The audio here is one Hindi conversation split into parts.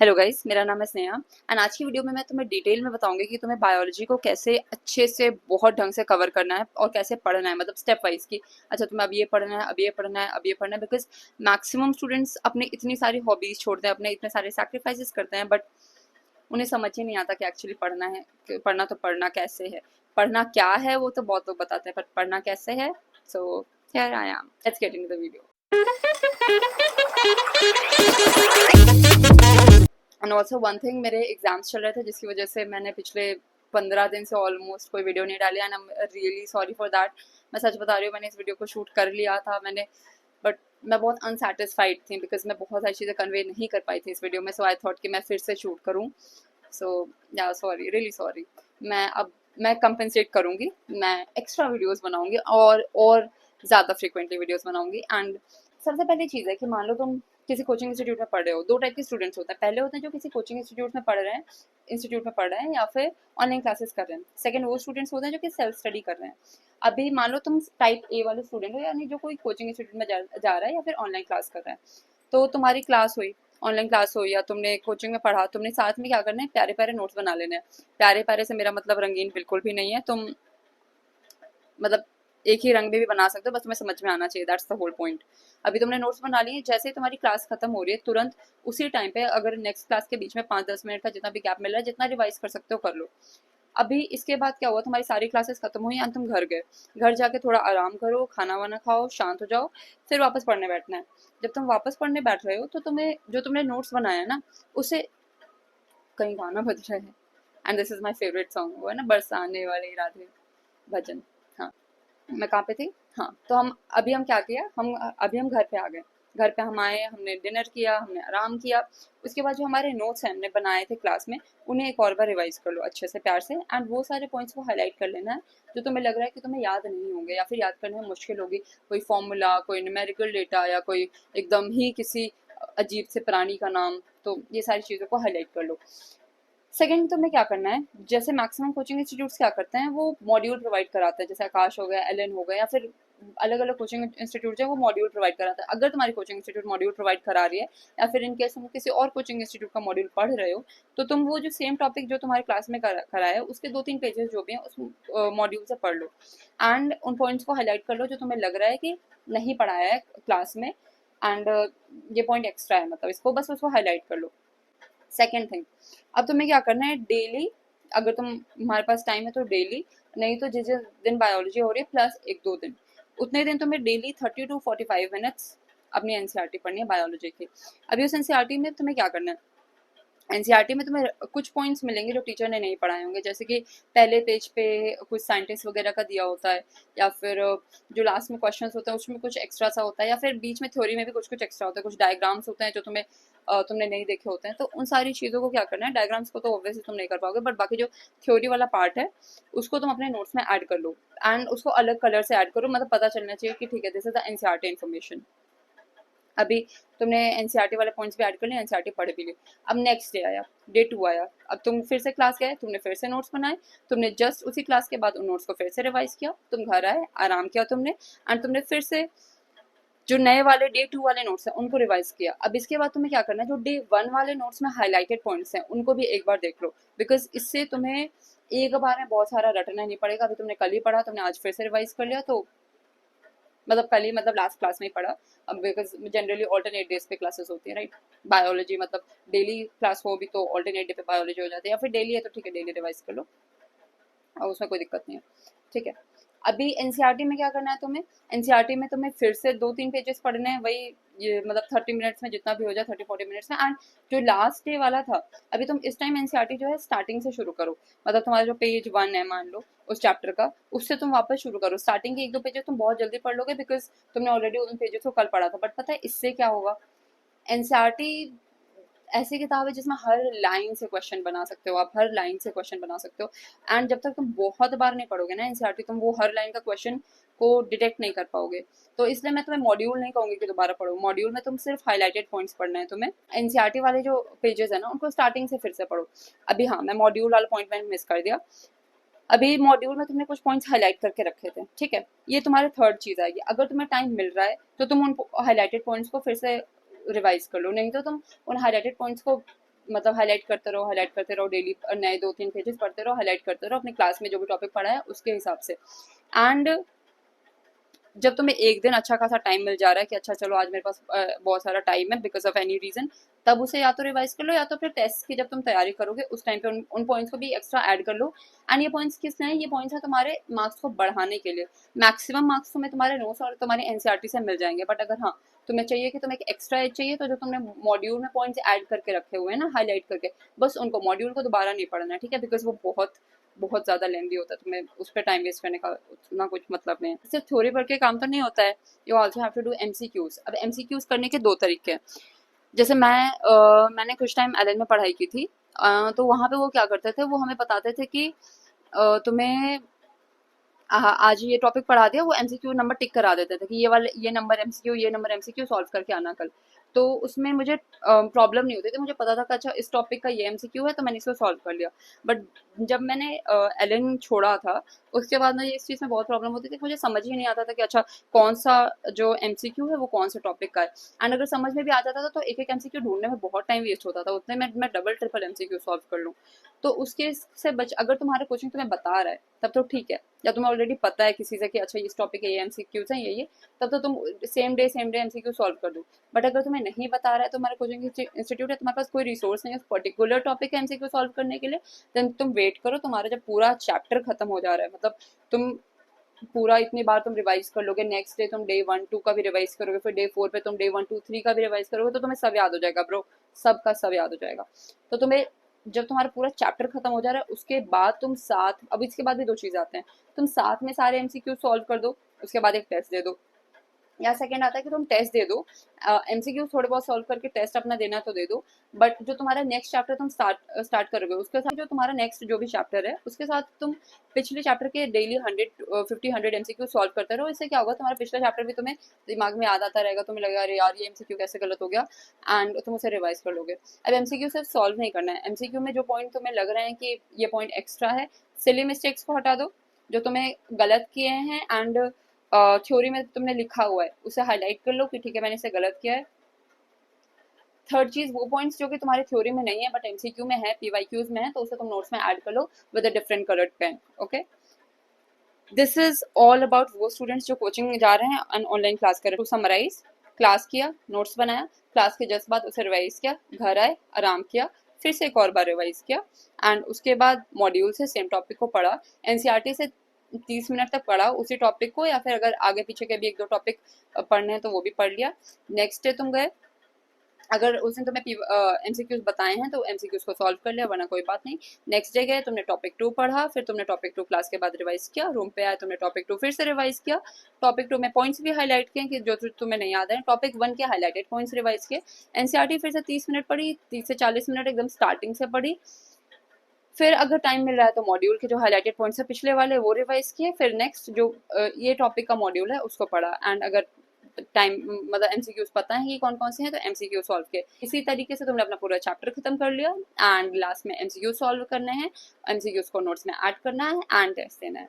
हेलो गाइस, मेरा नाम है स्नेहा एंड आज की वीडियो में मैं तुम्हें डिटेल में बताऊंगी कि तुम्हें बायोलॉजी को कैसे अच्छे से बहुत ढंग से कवर करना है और कैसे पढ़ना है, मतलब स्टेप वाइज की अच्छा तुम्हें अब ये पढ़ना है, अब ये पढ़ना है, अब ये पढ़ना है। बिकॉज मैक्सिमम स्टूडेंट्स अपनी इतनी सारी हॉबीज छोड़ते हैं, अपने इतने सारे सैक्रिफाइसेस करते हैं, बट उन्हें समझ ही नहीं आता कि एक्चुअली पढ़ना है पढ़ना तो पढ़ना कैसे है, पढ़ना क्या है वो तो बहुत लोग बताते हैं, पर पढ़ना कैसे है। So here I am, let's get into the video. And also one thing, मेरे एग्जाम्स चल रहे थे जिसकी वजह से मैंने पिछले 15 दिन से ऑलमोस्ट कोई वीडियो नहीं डाली and I am really sorry for that. मैं सच बता रही हूँ, मैंने इस वीडियो को शूट कर लिया था मैंने, बट मैं बहुत अनसेटिस्फाइड थी बिकॉज मैं बहुत सारी चीज़ें कन्वे नहीं कर पाई थी इस वीडियो में। सो आई थॉट कि मैं फिर से शूट करूँ। सो या सॉरी, रियली सॉरी। मैं कंपनसेट करूँगी, मैं एक्स्ट्रा वीडियोस बनाऊँगी और ज़्यादा फ्रिक्वेंटली वीडियोस बनाऊँगी। एंड सबसे पहली चीज़ है कि मान लो तुम किसी कोचिंग इंस्टीट्यूट में पढ़ रहे हो। दो टाइप के स्टूडेंट्स होते हैं, पहले होते हैं जो किसी कोचिंग इंस्टीट्यूट में पढ़ रहे हैं या फिर ऑनलाइन क्लासेस कर रहे हैं। सेकंड वो स्टूडेंट्स होते हैं जो कि सेल्फ स्टडी कर रहे हैं। अभी मान लो तुम टाइप ए वाले स्टूडेंट हो, यानी जो कोई कोचिंग इंस्टीट्यूट में जा रहा है या फिर ऑनलाइन क्लास कर रहा है। तो तुम्हारी क्लास हुई, ऑनलाइन क्लास हो या तुमने कोचिंग में पढ़ा, तुमने साथ में क्या करना है, प्यारे प्यारे नोट्स बना लेने हैं। प्यारे प्यारे से मेरा मतलब रंगीन बिल्कुल भी नहीं है, तुम मतलब एक ही रंग में भी बना सकते हो, बस तुम्हें समझ में आना चाहिए, दैट्स द होल पॉइंट। अभी तुमने नोट्स बना लिए, जैसे ही तुम्हारी क्लास खत्म हो रही है तुरंत उसी टाइम पे, अगर नेक्स्ट क्लास के बीच में 5-10 मिनट का जितना भी गैप मिल रहा है, जितना रिवाइज कर सकते हो कर लो। अभी इसके बाद क्या हुआ, तुम्हारी सारी क्लासेस खत्म हुई एंड तुम घर गए। घर जाके थोड़ा आराम करो, खाना वाना खाओ, शांत हो जाओ, फिर वापस पढ़ने बैठना है। जब तुम वापस पढ़ने बैठ रहे हो तो तुम्हें जो तुमने नोट्स बनाया है ना, उसे कहीं गाना बज रहा है and this is my favourite song, वो है ना बरसाने वाले राधे भजन। हाँ, मैं कहाँ पे थी? हाँ, तो हम क्या किया, हम घर पे आ गए। घर पे हम आए, हमने डिनर किया, हमने आराम किया। उसके बाद जो हमारे नोट्स हैं हमने बनाए थे क्लास में, उन्हें एक और बार रिवाइज कर लो अच्छे से प्यार से एंड वो सारे पॉइंट्स को हाईलाइट कर लेना है जो तुम्हें लग रहा है कि तुम्हें याद नहीं होंगे या फिर याद करने में मुश्किल होगी। कोई फॉर्मूला, कोई न्यूमेरिकल डेटा या कोई एकदम ही किसी अजीब से प्राणी का नाम, तो ये सारी चीज़ों को हाईलाइट कर लो। सेकंड तुम्हें क्या करना है, जैसे मैक्सिमम कोचिंग इंस्टीट्यूट्स क्या करते हैं, वो मॉड्यूल प्रोवाइड कराते हैं, जैसे आकाश हो गया, एलन हो गया, या फिर अलग अलग कोचिंग इंस्टीट्यूट है वो मॉड्यूल प्रोवाइड कराता है। अगर तुम्हारी कोचिंग इंस्टीट्यूट मॉड्यूल प्रोवाइड करा रही है या फिर इन केस तुम किसी और कोचिंग इंस्टीट्यूट का मॉड्यूल पढ़ रहे हो, तो तुम वो जो सेम टॉपिक जो तुम्हारे क्लास में कराया है उसके 2-3 पेजेस जो भी हैं उस मॉड्यूल से पढ़ लो एंड उन पॉइंट्स को हाईलाइट कर लो जो तुम्हें लग रहा है कि नहीं पढ़ाया है क्लास में एंड ये पॉइंट एक्स्ट्रा है, मतलब इसको बस उसको हाईलाइट कर लो। सेकेंड थिंग, अब तुम्हें क्या करना है, डेली अगर तुम्हारे पास टाइम है तो डेली, नहीं तो जिस जिस दिन बायोलॉजी हो रही है प्लस 1-2 दिन, उतने दिन तुम्हें डेली 30 to 45 मिनट्स अपनी एनसीईआरटी पढ़नी है बायोलॉजी की। अभी उस एनसीईआरटी में तुम्हें क्या करना है, एनसीईआरटी में तुम्हें कुछ पॉइंट्स मिलेंगे जो टीचर ने नहीं पढ़ाए होंगे, जैसे कि पहले पेज पे कुछ साइंटिस्ट वगैरह का दिया होता है, या फिर जो लास्ट में क्वेश्चंस होते हैं उसमें कुछ एक्स्ट्रा सा होता है, या फिर बीच में थ्योरी में भी कुछ कुछ एक्स्ट्रा होता है, कुछ डायग्राम्स होते हैं जो तुमने नहीं देखे होते हैं। तो उन सारी चीज़ों को क्या करना है, डायग्राम्स को तो ऑब्वियसली तुम नहीं कर पाओगे, बट बाकी जो थ्योरी वाला पार्ट है उसको तुम अपने नोट्स में ऐड कर लो एंड उसको अलग कलर से ऐड करो, मतलब पता चलना चाहिए कि ठीक है this is the NCERT information. अभी तुमने एनसीईआरटी वाले पॉइंट्स भी ऐड कर लिए, एनसीईआरटी पढ़ भी ली। अब नेक्स्ट डे आया, डे 2 आया, अब तुम फिर से क्लास गए, तुमने फिर से नोट्स बनाए, तुमने जस्ट उसी क्लास के बाद उन नोट्स को फिर से रिवाइज किया, तुम घर आए, आराम किया तुमने एंड तुमने फिर से जो नए वाले डे 2 वाले नोट्स हैं उनको रिवाइज किया। अब इसके बाद तुम्हें क्या करना है, जो डे 1 वाले नोट्स में हाईलाइटेड पॉइंट्स हैं उनको भी एक बार देख लो, बिकॉज इससे तुम्हें एक बार में बहुत सारा रटना नहीं पड़ेगा। अभी तुमने कल ही पढ़ा, तुमने आज फिर से रिवाइज कर लिया, तो मतलब कल ही मतलब लास्ट क्लास में ही पढ़ा। अब बिकॉज जनरली ऑल्टरनेट डेज पे क्लासेस होती है, राइट। बायोलॉजी मतलब डेली क्लास हो भी तो ऑल्टरनेट डे पे बायोलॉजी हो जाती है, या फिर डेली है तो ठीक है डेली रिवाइज कर लो और उसमें कोई दिक्कत नहीं है, ठीक है। अभी एनसीईआरटी में क्या करना है तुम्हें, एनसीईआरटी में तुम्हें फिर से 2-3 पेजेस पढ़ने हैं, वही ये मतलब 30 मिनट्स में जितना भी हो जाए, 30-40 मिनट्स में। एंड जो लास्ट डे वाला था, अभी तुम इस टाइम एनसीईआरटी जो है स्टार्टिंग से शुरू करो, मतलब तुम्हारा जो पेज 1 है मान लो उस चैप्टर का, उससे तुम वापस शुरू करो। स्टार्टिंग के 1-2 पेजेस तुम बहुत जल्दी पढ़ लोगे बिकॉज तुमने ऑलरेडी उन पेजेस को कल पढ़ा था, बट पता है इससे क्या होगा, एनसीईआरटी ऐसी किताब है जिसमें हर लाइन से क्वेश्चन बना सकते हो, आप हर लाइन से क्वेश्चन बना सकते हो। एंड जब तक तुम बहुत बार नहीं पढ़ोगे ना एनसीईआरटी, तुम वो हर लाइन का क्वेश्चन को डिटेक्ट नहीं कर पाओगे। तो इसलिए मैं तुम्हें मॉड्यूल नहीं कहूंगी कि दोबारा पढ़ो, मॉड्यूल में तुम सिर्फ हाईलाइटेड पॉइंट्स पढ़ना है तुम्हें। एनसीईआरटी वाले जो पेजेस है ना उनको स्टार्टिंग से फिर से पढ़ो। अभी हाँ, मैं मॉड्यूल वाला पॉइंट मैंने मिस कर दिया। अभी मॉड्यूल में तुमने कुछ पॉइंट्स हाईलाइट करके रखे थे, ठीक है, ये तुम्हारी थर्ड चीज आएगी। अगर तुम्हें टाइम मिल रहा है तो तुम उन हाईलाइटेड पॉइंट्स को फिर से रिवाइज कर लो, नहीं तो तुम उन हाईलाइटेड पॉइंट्स को मतलब हाईलाइट करते रहो डेली, नए 2-3 पेजेस पढ़ते रहो, हाईलाइट करते रहो अपनी क्लास में जो भी टॉपिक पढ़ा है उसके हिसाब से। एंड जब तुम्हें एक दिन अच्छा खासा टाइम मिल जा रहा है कि अच्छा चलो आज मेरे पास बहुत सारा टाइम है बिकॉज ऑफ एनी रीजन, तब उसे या तो रिवाइज कर लो या तो फिर टेस्ट की जब तुम तैयारी करोगे उस टाइम पे उन पॉइंट्स को भी एक्स्ट्रा ऐड कर लो। एंड ये पॉइंट्स किस लिए हैं? ये पॉइंट्स है तुम्हारे मार्क्स को बढ़ाने के लिए। मैक्सिमम मार्क्स तुम्हें तुम्हारे नोट्स और तुम्हारे एनसीईआरटी से मिल जाएंगे, बट अगर हाँ तुम्हें चाहिए कि तुम्हें एक एक्स्ट्रा एज चाहिए, तो जो तुमने मॉड्यूल में पॉइंट्स ऐड करके रखे हुए हैं ना हाईलाइट करके, बस उनको मॉड्यूल को दोबारा नहीं पढ़ना है, ठीक है, बिकॉज वो बहुत बहुत ज़्यादा लेंदी होता है, तुम्हें उस पर टाइम वेस्ट करने का उतना कुछ मतलब नहीं है। सिर्फ थ्योरी पढ़ के काम तो नहीं होता है, you also have to do MCQs. अब एमसीक्यूज करने के दो तरीके हैं। जैसे मैंने कुछ टाइम एलएन में पढ़ाई की थी, तो वहाँ पे वो क्या करते थे, वो हमें बताते थे कि तुम्हें आज ये टॉपिक पढ़ा दिया, वो एमसीक्यू नंबर टिक करा देते थे कि ये नंबर एमसीक्यू, ये नंबर एमसीक्यू सॉल्व करके आना कल। तो उसमें मुझे प्रॉब्लम नहीं होती थी, मुझे पता था कि अच्छा इस टॉपिक का ये एमसीक्यू है तो मैंने इसको सॉल्व कर लिया। बट जब मैंने एलन छोड़ा था उसके बाद मुझे इस चीज़ में बहुत प्रॉब्लम होती थी, मुझे समझ ही नहीं आता था कि अच्छा कौन सा जो एमसीक्यू है वो कौन सा टॉपिक का है। एंड अगर समझ में भी आ जाता था तो एक एक एमसीक्यू ढूंढने में बहुत टाइम वेस्ट होता था, उतने में मैं डबल ट्रिपल एमसीक्यू सॉल्व कर लूँ। तो उसके से अगर तुम्हारा कोचिंग तुम्हें बता रहा है तब तो ठीक है, या तुम्हें ऑलरेडी पता है किसी से कि अच्छा इस टॉपिक है, ये एमसीक्यूज हैं ये, तब तो तुम सेम डे एमसीक्यू सॉल्व कर दो। बट अगर तुम्हें नहीं बता रहा है, तुम्हारा कोचिंग इंस्टीट्यूट है, तुम्हारे पास कोई रिसोर्स नहीं है उस पर्टिकुलर टॉपिक का एमसीक्यू सॉल्व करने के लिए, देन तुम वेट करो तुम्हारा जब पूरा चैप्टर खत्म हो जा रहा है, मतलब तुम पूरा इतनी बार तुम रिवाइज कर लोगे, नेक्स्ट डे तुम डे 1-2 का भी रिवाइज करोगे, फिर डे 4 पे तुम डे 1-2-3 का भी रिवाइज करोगे, तो तुम्हें सब याद हो जाएगा ब्रो, सब का सब याद हो जाएगा। तो तुम्हें जब तुम्हारा पूरा चैप्टर खत्म हो जा रहा है उसके बाद तुम साथ, अब इसके बाद भी दो चीज़ आते हैं, तुम साथ में सारे एमसीक्यू सॉल्व कर दो, उसके बाद एक टेस्ट दे दो। या सेकंड आता है कि तुम टेस्ट दे दो, एमसीक्यू थोड़े बहुत सॉल्व करके टेस्ट अपना देना तो दे दो, बट जो तुम्हारा नेक्स्ट चैप्टर तुम स्टार्ट करोगे उसके साथ जो तुम्हारा नेक्स्ट जो भी चैप्टर है उसके साथ तुम पिछले चैप्टर के डेली 100 एमसीक्यू सॉल्व करते रहो। इससे क्या होगा, तुम्हारा पिछला चैप्टर भी तुम्हें दिमाग में याद आता रहेगा, तुम्हें लगेगा अरे यार ये एमसीक्यू कैसे गलत हो गया, एंड तुम उसे रिवाइज कर लोगे। अब एमसीक्यू सिर्फ सॉल्व नहीं करना है, एमसीक्यू में जो पॉइंट तुम्हें लग रहे हैं कि ये पॉइंट एक्स्ट्रा है, सिली मिस्टेक्स को हटा दो जो तुम्हें गलत किए हैं, एंड थ्योरी में तुमने लिखा हुआ है उसे हाईलाइट कर लो कि ठीक है मैंने इसे गलत किया है। थर्ड चीज, वो पॉइंट्स जो कि तुम्हारे थ्योरी में नहीं है बट एमसीक्यू में है, पीवाईक्यूज में है, तो उसे तुम नोट्स में ऐड कर लो with a different coloured pen. Okay, this is all about वो स्टूडेंट्स जो कोचिंग जा रहे हैं ऑनलाइन क्लास कर रहे हैं। टू समराइज, क्लास किया, नोट्स बनाया, क्लास के जस्ट बाद उसे रिवाइज किया, घर आए, आराम किया, फिर से एक और बार रिवाइज किया, एंड उसके बाद मॉड्यूल से सेम टॉपिक को पढ़ा, एनसीईआरटी से 30 मिनट तक पढ़ा उसी टॉपिक को, या फिर अगर आगे पीछे के भी एक दो टॉपिक पढ़ने हैं तो वो भी पढ़ लिया। नेक्स्ट डे तुम गए, अगर उस दिन तुम्हें एमसीक्यूज बताए हैं तो एमसीक्यूज को सॉल्व कर लिया, वरना कोई बात नहीं। नेक्स्ट डे गए, तुमने टॉपिक 2 पढ़ा, फिर तुमने टॉपिक 2 क्लास के बाद रिवाइज किया, रूम पे आए तुमने टॉपिक 2 फिर से रिवाइज किया, टॉपिक 2 में पॉइंट्स भी हाईलाइट किए कि जो तुम्हें नहीं याद है, टॉपिक 1 के हाईलाइटेड पॉइंट्स रिवाइज किए, एनसीईआरटी फिर से 30 मिनट पढ़ी, 30 से 40 मिनट एकदम स्टार्टिंग से पढ़ी, फिर अगर टाइम मिल रहा है तो मॉड्यूल के जो हाईलाइटेड पॉइंट्स है पिछले वाले वो रिवाइज किए, फिर नेक्स्ट जो ये टॉपिक का मॉड्यूल है उसको पढ़ा, एंड अगर टाइम मतलब एमसीक्यूज पता है कि कौन कौन से हैं तो एमसीक्यू सॉल्व किए। इसी तरीके से तुमने अपना पूरा चैप्टर खत्म कर लिया, एंड लास्ट में एमसीक्यू सॉल्व करने हैं, एमसीक्यूज को नोट्स में ऐड करना है एंड टेस्ट देना है।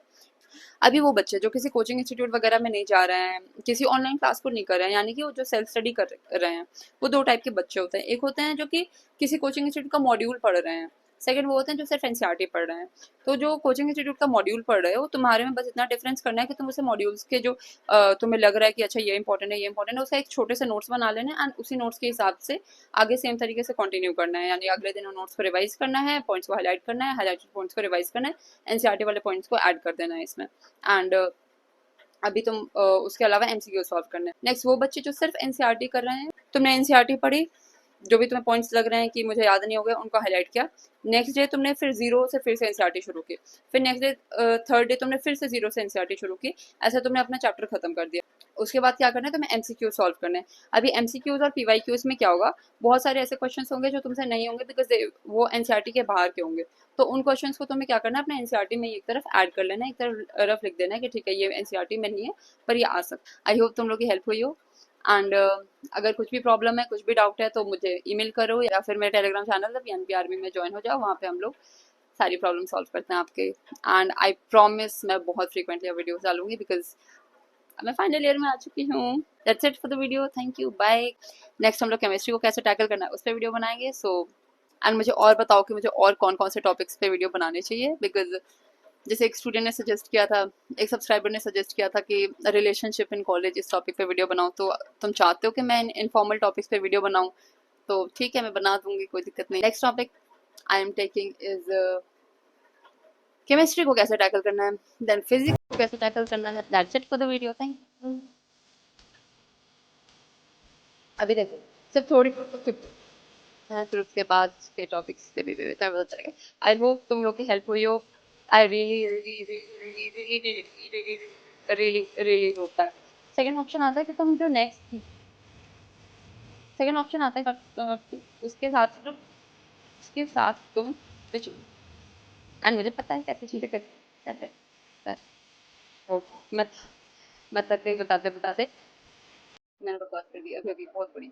अभी वो बच्चे जो किसी कोचिंग इंस्टीट्यूट वगैरह में नहीं जा रहे हैं, किसी ऑनलाइन क्लास को नहीं कर रहे हैं, यानी कि वो जो सेल्फ स्टडी कर रहे हैं, वो दो टाइप के बच्चे होते हैं। एक होते हैं जो कि किसी कोचिंग इंस्टीट्यूट का मॉड्यूल पढ़ रहे हैं, सेकंड वो होते हैं जो सिर्फ एनसीईआरटी पढ़ रहे हैं। तो जो कोचिंग इंस्टीट्यूट का मॉड्यूल पढ़ रहे हो, तुम्हारे में बस इतना डिफरेंस करना है कि तुम उसे मॉड्यूल्स के जो तुम्हें लग रहा है कि अच्छा ये इंपॉर्टेंट है ये इंपॉर्टेंट है, उसका एक छोटे से नोट्स बना लेना है, एंड उसी नोट्स के हिसाब से आगे सेम तरीके से कंटिन्यू करना है, यानी अगले दिन नोट्स को रिवाइज करना है, पॉइंट्स को हाईलाइट करना है, हाईलाइटेड पॉइंट्स को रिवाइज करना है, एनसीईआरटी वाले पॉइंट्स को ऐड कर देना है इसमें, एंड अभी तुम उसके अलावा एमसीक्यू सॉल्व करना है। नेक्स्ट वो बच्चे जो सिर्फ एनसीईआरटी कर रहे हैं, तुमने एनसीईआरटी पढ़ी, जो भी तुम्हें पॉइंट्स लग रहे हैं कि मुझे याद नहीं हो गया उनको हाईलाइट किया, नेक्स्ट डे तुमने फिर जीरो से फिर से एनसीईआरटी शुरू की, फिर नेक्स्ट डे थर्ड डे तुमने फिर से जीरो से एनसीईआरटी शुरू की, ऐसा तुमने अपना चैप्टर खत्म कर दिया। उसके बाद क्या करना है, तुम्हें एमसीक्यू सॉल्व करना है। अभी एमसीक्यूज और पीवाईक्यूज में क्या होगा, बहुत सारे ऐसे क्वेश्चंस होंगे जो तुमसे नहीं होंगे बिकॉज वो एनसीईआरटी के बाहर के होंगे, तो उन क्वेश्चंस को तुम्हें क्या करना है, अपने एनसीईआरटी में एक तरफ ऐड कर लेना है, एक तरफ लिख देना है कि ठीक है ये एनसीईआरटी में नहीं है पर ये आ सकता। आई होप तुम लोग की हेल्प हुई हो, एंड अगर कुछ भी प्रॉब्लम है, कुछ भी डाउट है तो मुझे ईमेल करो, या फिर मेरे टेलीग्राम चैनल है पीएनपी आर्मी में ज्वाइन हो जाओ, वहाँ पे हम लोग सारी प्रॉब्लम सॉल्व करते हैं आपके। एंड आई प्रॉमिस मैं बहुत फ्रीक्वेंटली वीडियोस डालूंगी बिकॉज मैं फाइनल ईयर में आ चुकी हूँ। That's it for the video, thank you, bye. Next हम लोग केमिस्ट्री को कैसे टैकल करना है उस पर वीडियो बनाएंगे, सो एंड मुझे और बताओ कि मुझे और कौन कौन से टॉपिक्स पे वीडियो बनाने चाहिए, बिकॉज जैसे एक स्टूडेंट ने सजेस्ट किया था, एक सब्सक्राइबर ने सजेस्ट किया था कि रिलेशनशिप इन कॉलेज इस टॉपिक पे वीडियो बनाऊँ, तो तुम चाहते हो कि मैं इनफॉर्मल टॉपिक्स पे वीडियो बनाऊँ, तो ठीक है मैं बना दूंगी, कोई दिक्कत नहीं। Next topic I am taking is chemistry को कैसे टैकल करना है, देन फिजिक्स को कैसे टैकल करना है। That's it for the video, thank you. अभी देखो सिर्फ थोड़ी फिर उसके बाद के टॉपिक्स पे भी पता चलेगा। आई होप तुम लोग की हेल्प हुई हो। I really hope that. Second option आता है कि तुम जो नेक्स्ट सेकंड ऑप्शन आता है उसके साथ तुम कुछ, एंड मुझे पता है कैसे चीजें कैसे मत मतलब बताते बताते मैंने बकवास कर दिया अभी बहुत बड़ी।